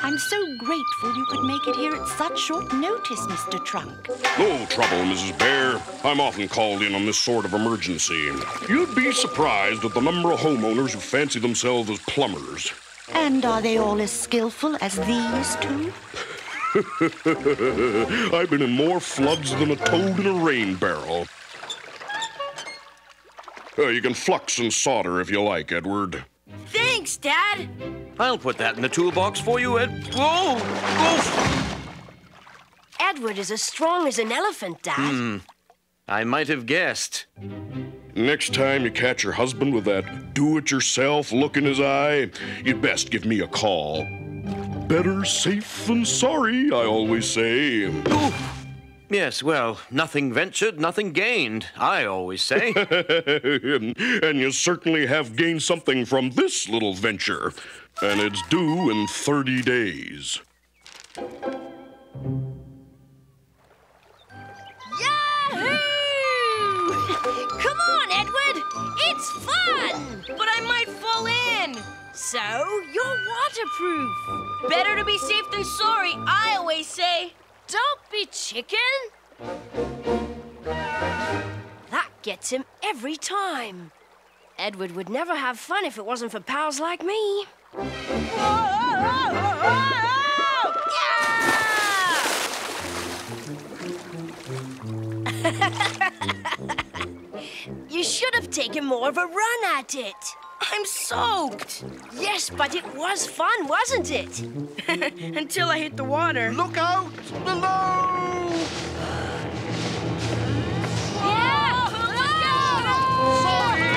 I'm so grateful you could make it here at such short notice, Mr. Trunk. No trouble, Mrs. Bear. I'm often called in on this sort of emergency. You'd be surprised at the number of homeowners who fancy themselves as plumbers. And are they all as skillful as these two? I've been in more floods than a toad in a rain barrel. You can flux and solder if you like, Edward. Thanks, Dad. I'll put that in the toolbox for you, Ed. Whoa! Whoa! Edward is as strong as an elephant, Dad. I might have guessed. Next time you catch your husband with that do-it-yourself look in his eye, you'd best give me a call. Better safe than sorry, I always say. Ooh. Yes, well, nothing ventured, nothing gained, I always say. And you certainly have gained something from this little venture. And it's due in 30 days. Yahoo! Come on, Edward! It's fun! But I might fall in. So, you're waterproof. Better to be safe than sorry, I always say. Don't be chicken. That gets him every time. Edward would never have fun if it wasn't for pals like me. You should have taken more of a run at it. I'm soaked. Yes, but it was fun, wasn't it? Until I hit the water. Look out! Below! Yeah! Look out! Sorry!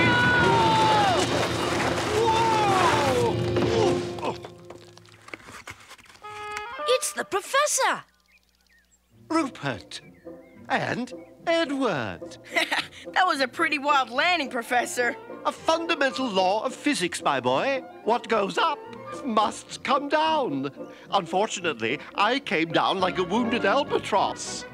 Whoa! It's the professor. Rupert. And Edward. That was a pretty wild landing, Professor. A fundamental law of physics, my boy. What goes up must come down. Unfortunately, I came down like a wounded albatross.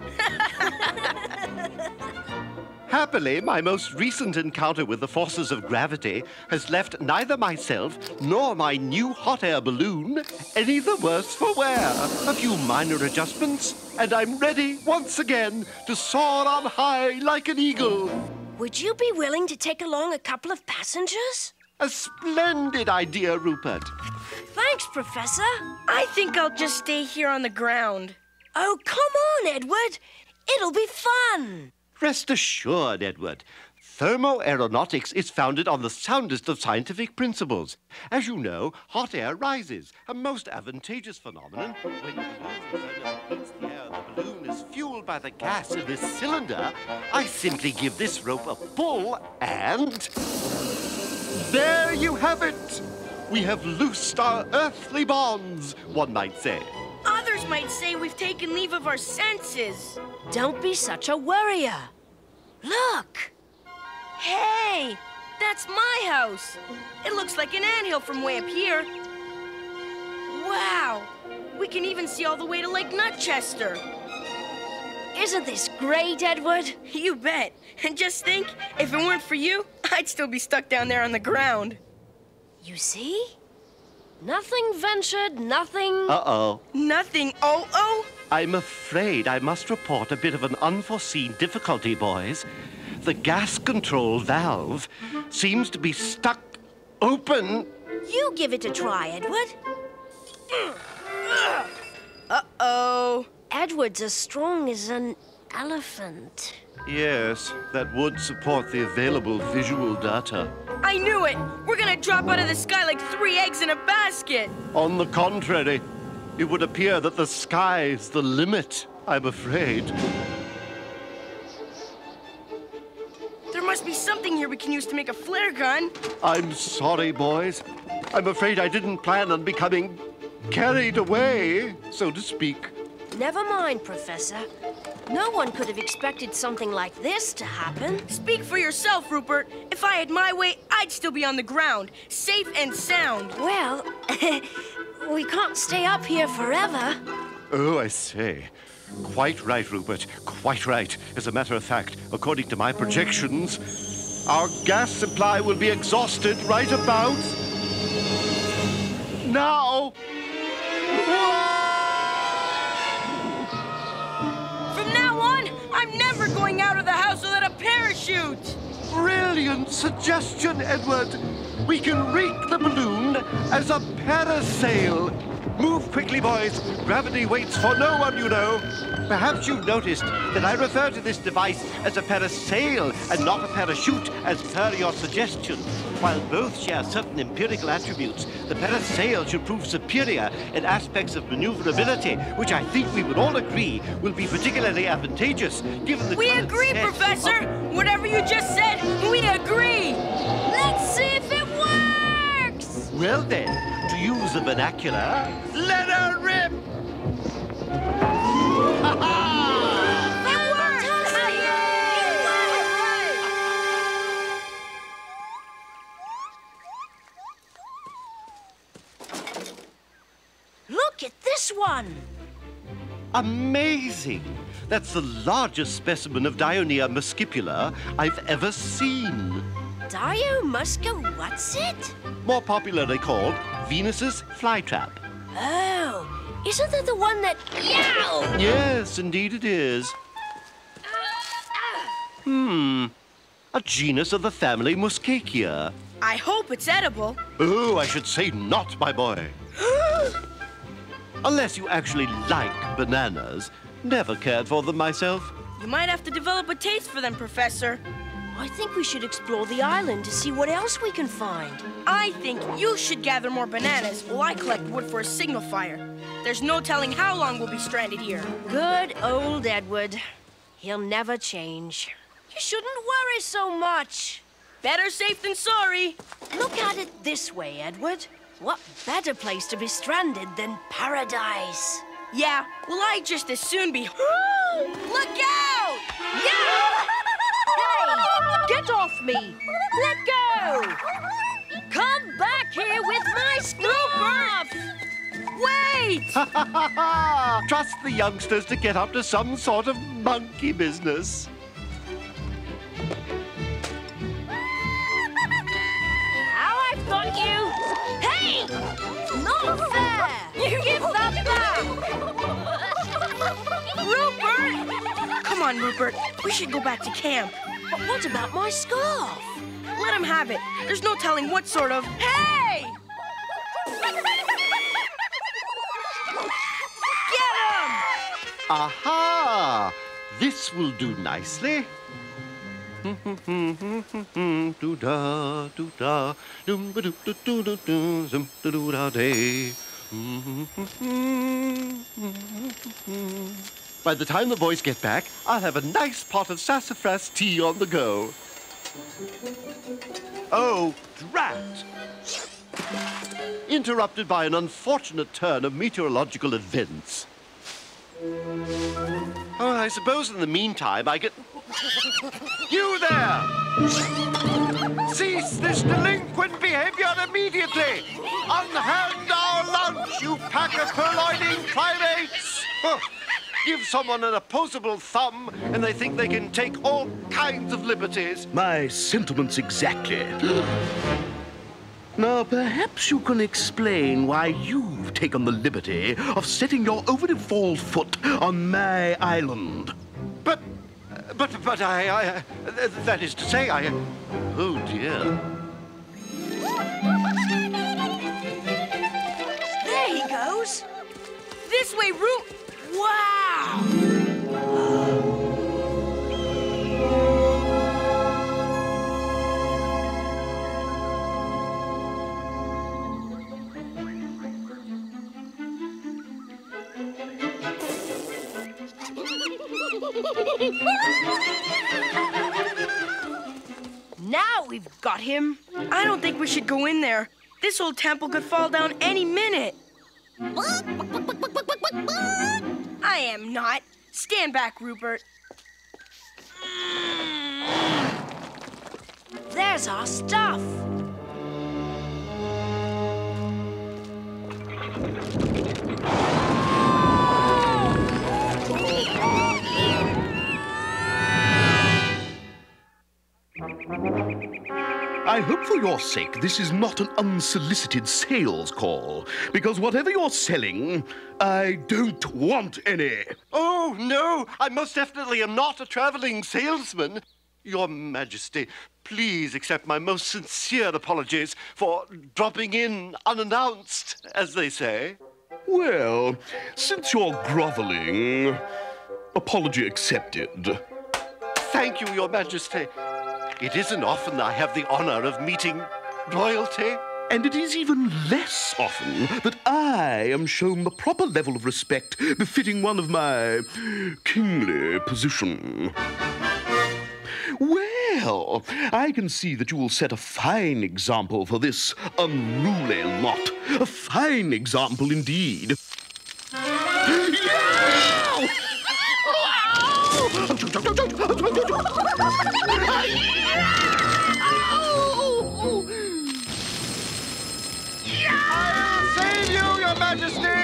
Happily, my most recent encounter with the forces of gravity has left neither myself nor my new hot air balloon any the worse for wear. A few minor adjustments, and I'm ready once again to soar on high like an eagle. Would you be willing to take along a couple of passengers? A splendid idea, Rupert. Thanks, Professor. I think I'll just stay here on the ground. Oh, come on, Edward. It'll be fun. Rest assured, Edward. Thermoaeronautics is founded on the soundest of scientific principles. As you know, hot air rises, a most advantageous phenomenon. When you heats the air, the balloon is fueled by the gas in this cylinder. I simply give this rope a pull, and there you have it. We have loosed our earthly bonds, one might say. Others might say we've taken leave of our senses. Don't be such a worrier. Look. Hey, that's my house. It looks like an anthill from way up here. Wow, we can even see all the way to Lake Nutchester. Isn't this great, Edward? You bet. And just think, if it weren't for you, I'd still be stuck down there on the ground. You see? Nothing ventured, nothing... Uh-oh. Nothing, oh-oh? I'm afraid I must report a bit of an unforeseen difficulty, boys. The gas control valve seems to be stuck open. You give it a try, Edward. Uh-oh. Edward's as strong as an elephant. Yes, that would support the available visual data. I knew it! We're gonna drop out of the sky like 3 eggs in a basket! On the contrary, it would appear that the sky's the limit, I'm afraid. There must be something here we can use to make a flare gun. I'm sorry, boys. I'm afraid I didn't plan on becoming carried away, so to speak. Never mind, Professor. No one could have expected something like this to happen. Speak for yourself, Rupert. If I had my way, I'd still be on the ground, safe and sound. Well, we can't stay up here forever. Oh, I say. Quite right, Rupert. Quite right. As a matter of fact, according to my projections, our gas supply will be exhausted right about now. Whoa! never going out of the house without a parachute! Brilliant suggestion, Edward. We can rig the balloon as a parasail. Move quickly, boys. Gravity waits for no one, you know. Perhaps you've noticed that I refer to this device as a parasail and not a parachute, as per your suggestion. While both share certain empirical attributes, the parasail should prove superior in aspects of maneuverability, which I think we would all agree will be particularly advantageous, given the... We agree, Professor! Whatever you just said, we agree! Let's see if it works! Well then, to use the vernacular, let her rip! Look at this one! Amazing! That's the largest specimen of Dionaea muscipula I've ever seen. What's it? More popularly called Venus's flytrap. Oh, isn't that the one that... Yow! Yes, indeed it is. A genus of the family Muscacia. I hope it's edible. Oh, I should say not, my boy. Unless you actually like bananas. Never cared for them myself. You might have to develop a taste for them, Professor. I think we should explore the island to see what else we can find. I think you should gather more bananas while I collect wood for a signal fire. There's no telling how long we'll be stranded here. Good old Edward. He'll never change. You shouldn't worry so much. Better safe than sorry. Look at it this way, Edward. What better place to be stranded than paradise? Yeah, well, I'd just as soon be... Look out! Yeah! Hey, get off me! Let go! Come back here with my scarf! Wait! Trust the youngsters to get up to some sort of monkey business. Now I've got you! Hey! Not fair! You give that back! Rupert! Come on, Rupert. We should go back to camp. But what about my scarf? Let him have it. There's no telling what sort of... Hey! Get him! Aha! This will do nicely. Do-da, do-da, dum-ba-doo-doo-doo-doo, zum-da-doo-da-day. By the time the boys get back, I'll have a nice pot of sassafras tea on the go. Oh, drat! Interrupted by an unfortunate turn of meteorological events. Oh, I suppose in the meantime I could... You there! Cease this delinquent behavior immediately! Unhand our lunch, you pack of purloining primates! Huh. Give someone an opposable thumb, and they think they can take all kinds of liberties. My sentiments exactly. Now, perhaps you can explain why you've taken the liberty of setting your over-default foot on my island. But I that is to say, oh dear. There he goes. This way, Wow! Now we've got him. I don't think we should go in there. This old temple could fall down any minute. I am not. Stand back, Rupert. There's our stuff. I hope for your sake this is not an unsolicited sales call, because whatever you're selling, I don't want any. Oh, no, I most definitely am not a traveling salesman. Your Majesty, please accept my most sincere apologies for dropping in unannounced, as they say. Well, since you're groveling, apology accepted. Thank you, Your Majesty. It isn't often I have the honor of meeting royalty. And it is even less often that I am shown the proper level of respect befitting one of my kingly position. Well, I can see that you will set a fine example for this unruly lot. A fine example indeed. I'll save you, Your Majesty!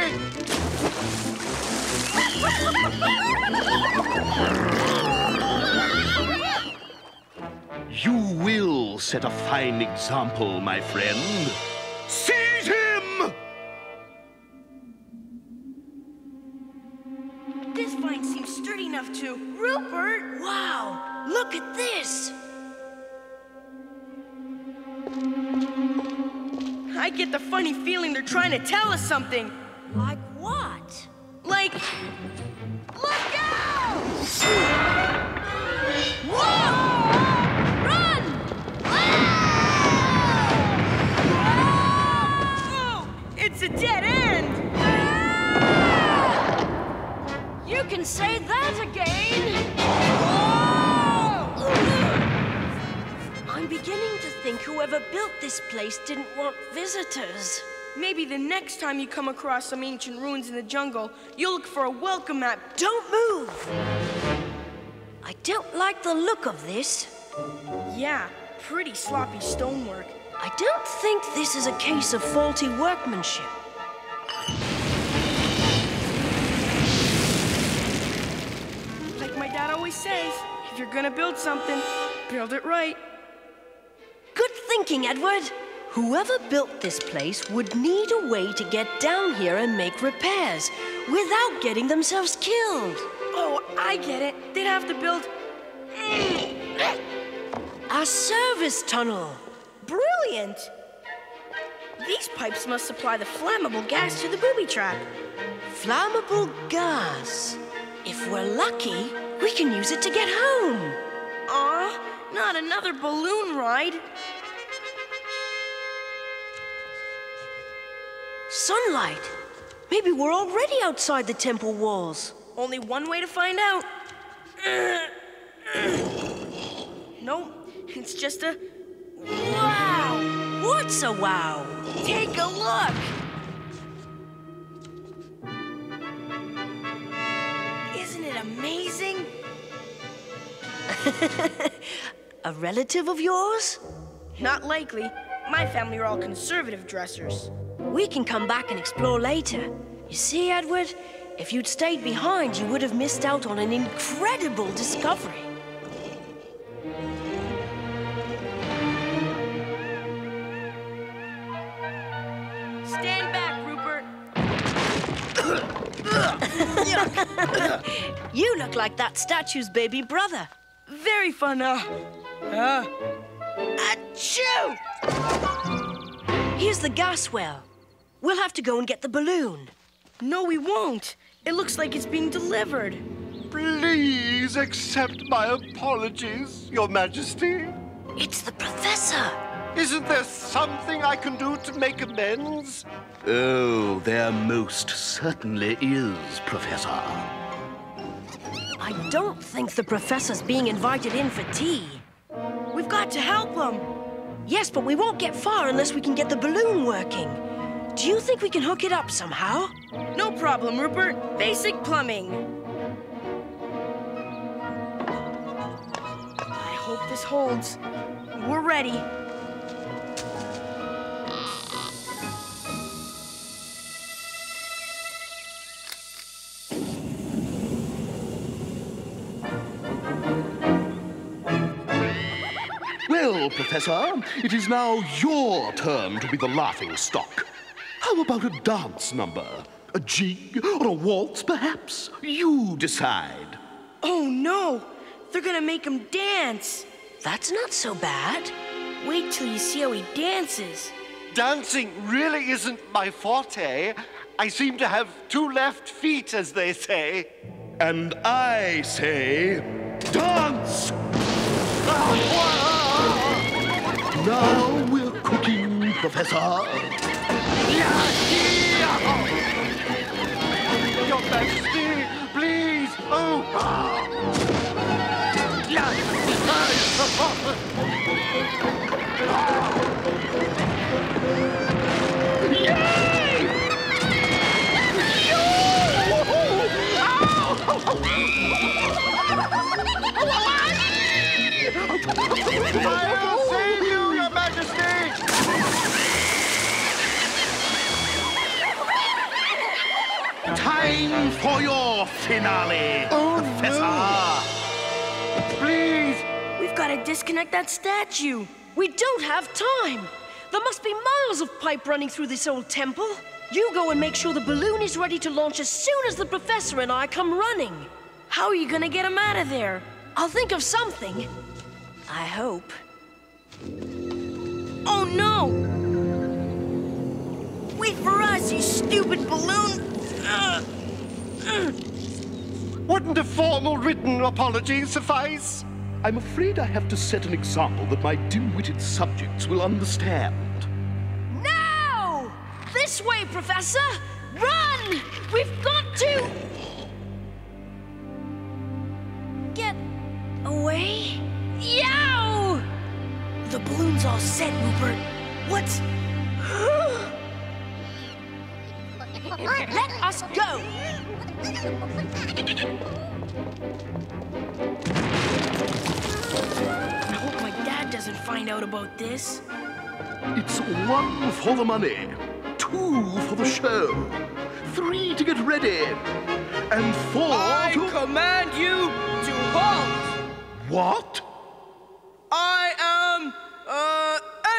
You will set a fine example, my friend. Seize him! This vine seems sturdy enough to... Rupert! Wow, look at this. I get the funny feeling they're trying to tell us something. Like what? Like... Look out! Whoa! Run! Oh, it's a dead end! You can say that again! I'm beginning to think whoever built this place didn't want visitors. Maybe the next time you come across some ancient ruins in the jungle, you'll look for a welcome map. Don't move! I don't like the look of this. Yeah, pretty sloppy stonework. I don't think this is a case of faulty workmanship. Like my dad always says, if you're gonna build something, build it right. Good thinking, Edward. Whoever built this place would need a way to get down here and make repairs without getting themselves killed. Oh, I get it. They'd have to build... A service tunnel. Brilliant! These pipes must supply the flammable gas to the booby trap. Flammable gas. If we're lucky, we can use it to get home. Aw, not another balloon ride. Sunlight. Maybe we're already outside the temple walls. Only one way to find out. Nope, it's just a... Wow! What's a wow? Take a look! Isn't it amazing? A relative of yours? Not likely. My family are all conservative dressers. We can come back and explore later. You see, Edward, if you'd stayed behind, you would have missed out on an incredible discovery. Stand back, Rupert. You look like that statue's baby brother. Very fun, Achoo! Here's the gas well. We'll have to go and get the balloon. No, we won't. It looks like it's being delivered. Please accept my apologies, Your Majesty. It's the professor. Isn't there something I can do to make amends? Oh, there most certainly is, Professor. I don't think the professor's being invited in for tea. We've got to help him. Yes, but we won't get far unless we can get the balloon working. Do you think we can hook it up somehow? No problem, Rupert. Basic plumbing. I hope this holds. We're ready. Well, Well, Professor, it is now your turn to be the laughing stock. How about a dance number? A jig or a waltz, perhaps? You decide. Oh, no! They're gonna make him dance! That's not so bad. Wait till you see how he dances. Dancing really isn't my forte. I seem to have two left feet, as they say. And I say, dance! Now we're cooking, Professor. Your Majesty, please! I will save you, Your Majesty! Time for your finale, Professor. No. Please! We've gotta disconnect that statue. We don't have time. There must be miles of pipe running through this old temple. You go and make sure the balloon is ready to launch as soon as the professor and I come running. How are you gonna get him out of there? I'll think of something. I hope. Oh, no! Wait for us, you stupid balloon! Wouldn't a formal written apology suffice? I'm afraid I have to set an example that my dim-witted subjects will understand. Now! This way, Professor! Run! We've got to... get away? Yow! The balloon's all set, Rupert. What's... Let us go! I hope my dad doesn't find out about this. It's 1 for the money, 2 for the show, 3 to get ready, and 4 to... command you to halt! What? I am,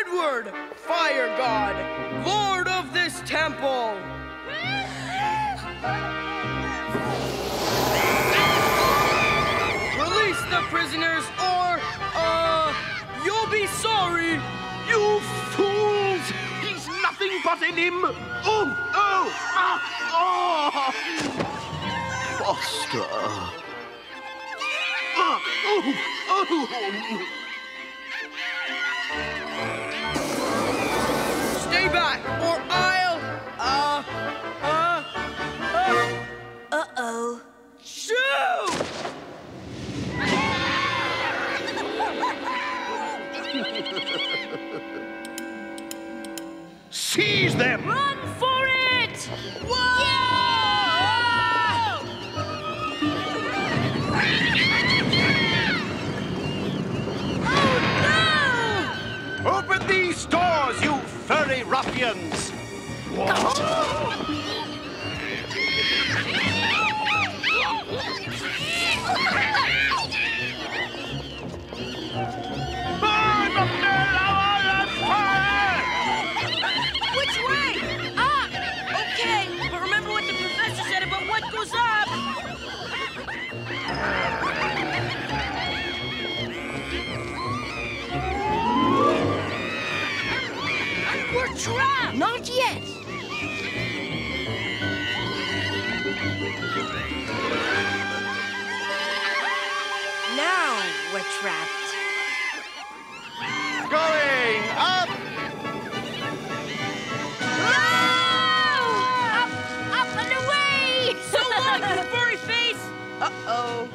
Edward, Fire God, Lord of this temple. Release the prisoners or, you'll be sorry. You fools! He's nothing but an Foster. Stay back, or I'll, Uh-oh. shoot! Seize them! Run for it! Whoa! Open these doors, you furry ruffians! Which way? Up! Okay, but remember what the professor said about what goes up! We're trapped! Not yet! Now we're trapped. Going up! Up and away! So long, you furry face! Uh-oh.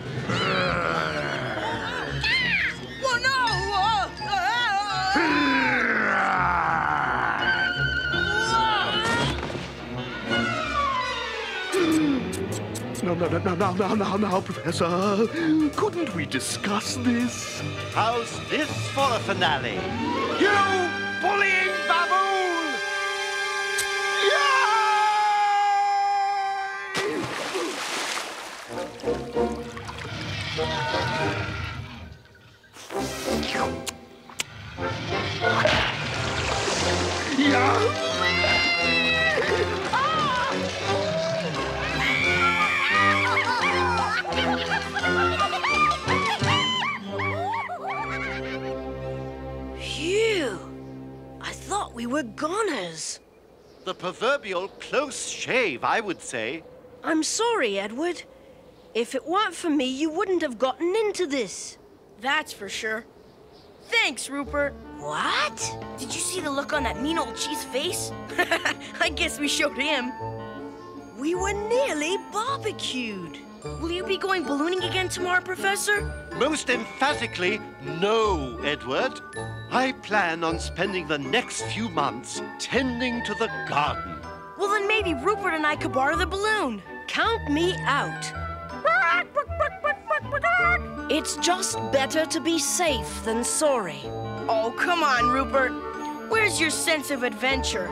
Whoa, no! Now, Professor. Couldn't we discuss this? How's this for a finale? You bullying baboon! Phew! I thought we were goners. The proverbial close shave, I would say. I'm sorry, Edward. If it weren't for me, you wouldn't have gotten into this. That's for sure. Thanks, Rupert. What? Did you see the look on that mean old cheese face? I guess we showed him. We were nearly barbecued. Will you be going ballooning again tomorrow, Professor? Most emphatically, no, Edward. I plan on spending the next few months tending to the garden. Well, then maybe Rupert and I could borrow the balloon. Count me out. It's just better to be safe than sorry. Oh, come on, Rupert. Where's your sense of adventure?